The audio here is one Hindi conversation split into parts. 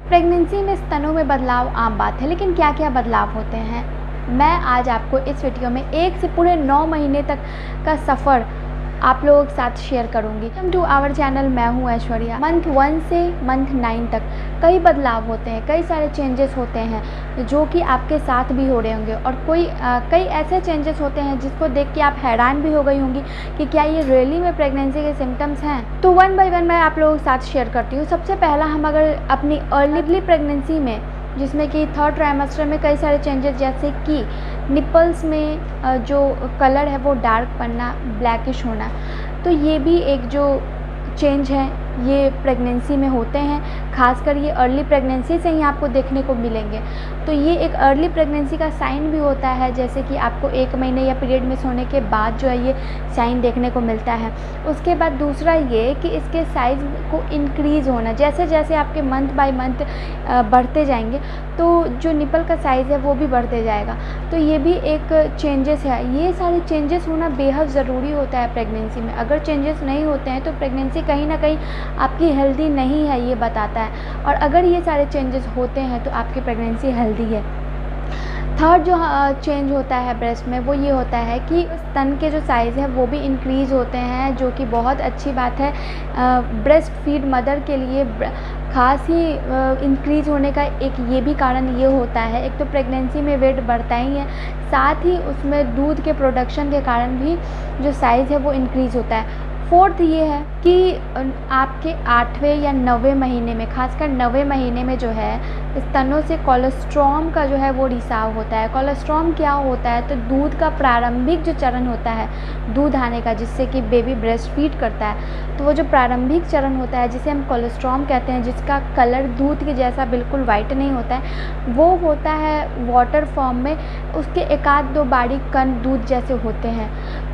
प्रेगनेंसी में स्तनों में बदलाव आम बात है, लेकिन क्या क्या बदलाव होते हैं मैं आज आपको इस वीडियो में 1 से पूरे 9 महीने तक का सफ़र आप लोगों के साथ शेयर करूंगी। वेलकम टू आवर चैनल, मैं हूं ऐश्वर्या। मंथ 1 से मंथ 9 तक कई बदलाव होते हैं, कई सारे चेंजेस होते हैं जो कि आपके साथ भी हो रहे होंगे और कई ऐसे चेंजेस होते हैं जिसको देख के आप हैरान भी हो गई होंगी कि क्या ये रियली में प्रेगनेंसी के सिम्टम्स हैं। तो वन बाय वन मैं आप लोगों के साथ शेयर करती हूँ। सबसे पहला, हम अगर अपनी अर्ली प्रेगनेंसी में, जिसमें कि 3rd ट्राइमेस्टर में कई सारे चेंजेस, जैसे कि निपल्स में जो कलर है वो डार्क पड़ना, ब्लैकिश होना, तो ये भी एक जो चेंज है ये प्रेगनेंसी में होते हैं। खासकर ये अर्ली प्रेगनेंसी से ही आपको देखने को मिलेंगे। तो ये एक अर्ली प्रेगनेंसी का साइन भी होता है, जैसे कि आपको 1 महीने या पीरियड मिस होने के बाद जो है ये साइन देखने को मिलता है। उसके बाद दूसरा ये कि इसके साइज़ को इंक्रीज़ होना, जैसे जैसे आपके मंथ बाय मंथ बढ़ते जाएंगे तो जो निपल का साइज़ है वो भी बढ़ते जाएगा। तो ये भी एक चेंजेस है। ये सारे चेंजेस होना बेहद ज़रूरी होता है प्रेगनेंसी में। अगर चेंजेस नहीं होते हैं तो प्रेगनेंसी कहीं ना कहीं आपकी हेल्दी नहीं है, ये बताता है। और अगर ये सारे चेंजेस होते हैं तो आपकी प्रेगनेंसी हेल्दी है। 3rd जो चेंज होता है ब्रेस्ट में, वो ये होता है कि स्तन के जो साइज़ है वो भी इंक्रीज़ होते हैं, जो कि बहुत अच्छी बात है। ब्रेस्ट फीड मदर के लिए खास ही इंक्रीज़ होने का एक ये भी कारण ये होता है, एक तो प्रेगनेंसी में वेट बढ़ता ही है, साथ ही उसमें दूध के प्रोडक्शन के कारण भी जो साइज़ है वो इंक्रीज़ होता है। 4th ये है कि आपके 8वें या 9वें महीने में, खासकर 9वें महीने में जो है स्तनों से कोलेस्ट्रॉम का जो है वो रिसाव होता है। कोलेस्ट्रॉम क्या होता है, तो दूध का प्रारंभिक जो चरण होता है दूध आने का, जिससे कि बेबी ब्रेस्ट फीड करता है, तो वो जो प्रारंभिक चरण होता है जिसे हम कोलेस्ट्रॉम कहते हैं, जिसका कलर दूध के जैसा बिल्कुल वाइट नहीं होता है, वो होता है वाटर फॉर्म में। उसके 1-2 बारीक कण दूध जैसे होते हैं।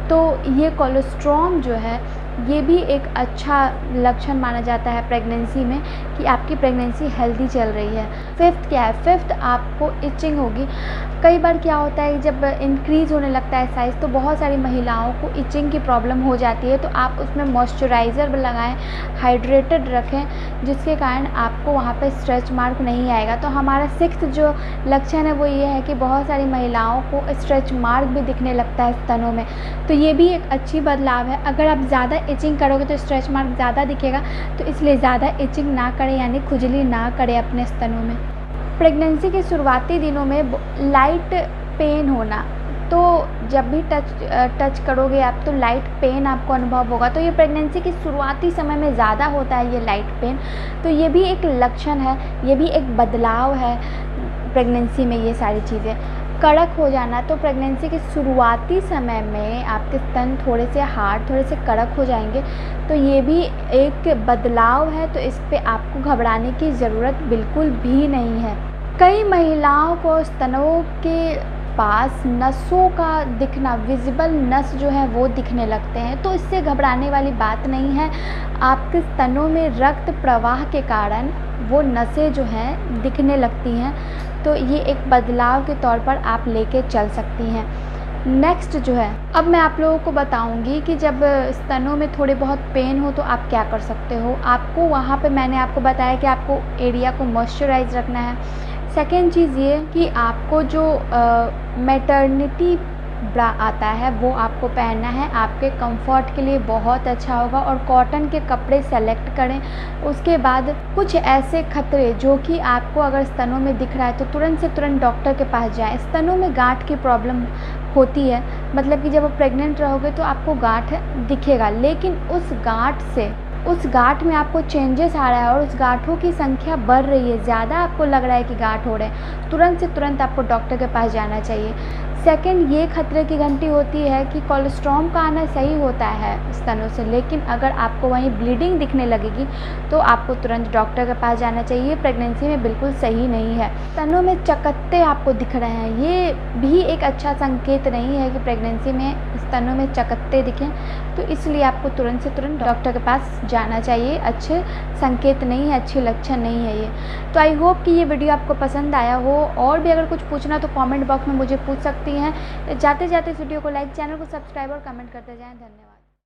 तो ये कोलेस्ट्रॉम जो है ये भी एक अच्छा लक्षण माना जाता है प्रेगनेंसी में कि आपकी प्रेगनेंसी हेल्दी चल रही है। 5th क्या है, 5th आपको इचिंग होगी। कई बार क्या होता है जब इंक्रीज़ होने लगता है साइज़ तो बहुत सारी महिलाओं को इचिंग की प्रॉब्लम हो जाती है। तो आप उसमें मॉइस्चराइज़र लगाएं, हाइड्रेटेड रखें, जिसके कारण आपको वहाँ पे स्ट्रेच मार्क नहीं आएगा। तो हमारा 6th जो लक्षण है वो ये है कि बहुत सारी महिलाओं को स्ट्रेच मार्क भी दिखने लगता है स्तनों में। तो ये भी एक अच्छी बदलाव है। अगर आप ज़्यादा इचिंग करोगे तो स्ट्रेच मार्क ज़्यादा दिखेगा, तो इसलिए ज़्यादा इचिंग ना करें, यानी खुजली ना करें अपने स्तनों में। प्रेगनेंसी के शुरुआती दिनों में लाइट पेन होना, तो जब भी टच करोगे आप तो लाइट पेन आपको अनुभव होगा। तो ये प्रेगनेंसी के शुरुआती समय में ज़्यादा होता है ये लाइट पेन। तो ये भी एक लक्षण है, ये भी एक बदलाव है प्रेगनेंसी में। ये सारी चीज़ें कड़क हो जाना, तो प्रेगनेंसी के शुरुआती समय में आपके स्तन थोड़े से हार्ड, थोड़े से कड़क हो जाएंगे, तो ये भी एक बदलाव है। तो इस पे आपको घबराने की ज़रूरत बिल्कुल भी नहीं है। कई महिलाओं को स्तनों के पास नसों का दिखना, विजिबल नस जो है वो दिखने लगते हैं, तो इससे घबराने वाली बात नहीं है। आपके स्तनों में रक्त प्रवाह के कारण वो नसें जो हैं दिखने लगती हैं, तो ये एक बदलाव के तौर पर आप लेके चल सकती हैं। नेक्स्ट जो है, अब मैं आप लोगों को बताऊंगी कि जब स्तनों में थोड़े बहुत पेन हो तो आप क्या कर सकते हो। आपको वहाँ पे मैंने आपको बताया कि आपको एरिया को मॉइस्चराइज रखना है। सेकेंड चीज़ ये कि आपको जो मैटरनिटी ब्रा आता है वो आपको पहनना है, आपके कंफर्ट के लिए बहुत अच्छा होगा। और कॉटन के कपड़े सेलेक्ट करें। उसके बाद कुछ ऐसे खतरे जो कि आपको अगर स्तनों में दिख रहा है तो तुरंत से तुरंत डॉक्टर के पास जाएं। स्तनों में गांठ की प्रॉब्लम होती है, मतलब कि जब आप प्रेग्नेंट रहोगे तो आपको गांठ दिखेगा, लेकिन उस गांठ में आपको चेंजेस आ रहा है और उस गांठों की संख्या बढ़ रही है, ज़्यादा आपको लग रहा है कि गांठ हो रहे हैं, तुरंत से तुरंत आपको डॉक्टर के पास जाना चाहिए। सेकंड, ये खतरे की घंटी होती है कि कोलेस्ट्रॉम का आना सही होता है स्तनों से, लेकिन अगर आपको वहीं ब्लीडिंग दिखने लगेगी तो आपको तुरंत डॉक्टर के पास जाना चाहिए। प्रेगनेंसी में बिल्कुल सही नहीं है। स्तनों में चकत्ते आपको दिख रहे हैं, ये भी एक अच्छा संकेत नहीं है कि प्रेगनेंसी में स्तनों में चकत्ते दिखें, तो इसलिए आपको तुरंत से तुरंत डॉक्टर के पास जाना चाहिए। अच्छे संकेत नहीं है, अच्छे लक्षण नहीं है ये। तो आई होप कि ये वीडियो आपको पसंद आया हो। और भी अगर कुछ पूछना तो कमेंट बॉक्स में मुझे पूछ सकती हैं। जाते जाते इस वीडियो को लाइक, चैनल को सब्सक्राइब और कमेंट करते जाएं। धन्यवाद।